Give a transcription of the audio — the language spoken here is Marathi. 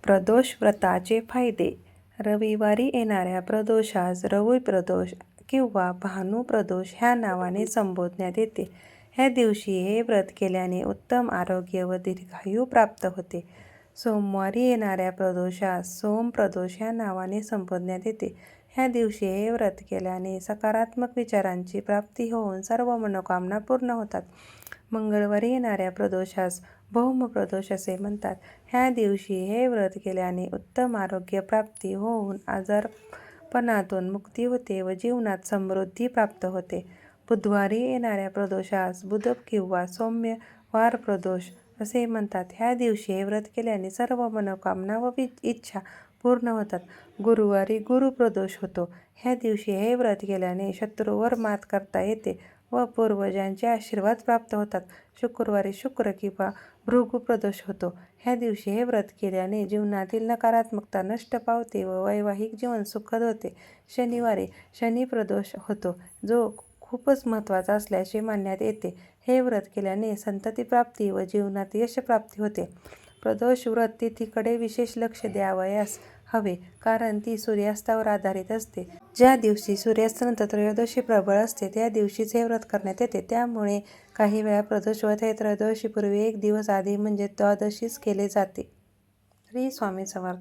प्रदोष व्रताचे फायदे. रविवारी येणाऱ्या प्रदोषास रवि प्रदोष किंवा भानू प्रदोष ह्या नावाने संबोधण्यात येते. ह्या दिवशी हे व्रत केल्याने उत्तम आरोग्य व दीर्घायू प्राप्त होते. सोमवारी येणाऱ्या प्रदोषास सोम प्रदोष ह्या नावाने संबोधण्यात येते. ह्या दिवशी हे व्रत केल्याने सकारात्मक विचारांची प्राप्ती होऊन सर्व मनोकामना पूर्ण होतात. मंगळवारी येणाऱ्या प्रदोषास भौम प्रदोष असे म्हणतात. ह्या दिवशी हे व्रत केल्याने उत्तम आरोग्य प्राप्ती होऊन आजारपणातून मुक्ती होते व जीवनात समृद्धी प्राप्त होते. बुधवारी येणाऱ्या प्रदोषास बुध किंवा सोमवार प्रदोष असे म्हणतात. ह्या दिवशी हे व्रत केल्याने सर्व मनोकामना व इच्छा पूर्ण होतात. गुरुवारी गुरु प्रदोष होतो. ह्या दिवशी हे व्रत केल्याने शत्रूवर मात करता येते व पूर्वजांचे आशीर्वाद प्राप्त होतात. शुक्रवारी शुक्र किंवा भृगु प्रदोष होतो. ह्या दिवशी हे व्रत केल्याने जीवनातील नकारात्मकता नष्ट पावते व वैवाहिक जीवन सुखद होते. शनिवारी शनी प्रदोष होतो, जो खूपच महत्त्वाचा असल्याचे मानण्यात येते. हे व्रत केल्याने संतती प्राप्ती व जीवनात यश प्राप्ती होते. प्रदोष व्रत तिथीकडे विशेष लक्ष द्यावयास हवे, कारण ती सूर्यास्तावर आधारित असते. ज्या दिवशी सूर्यास्तानंतर त्रयोदशी प्रबळ असते त्या दिवशीच हे व्रत करण्यात येते. त्यामुळे काही वेळा प्रदोष व्रत हे त्रयोदशीपूर्वी एक दिवस आधी म्हणजे द्वादशीस केले जाते. श्री स्वामी समर्थ.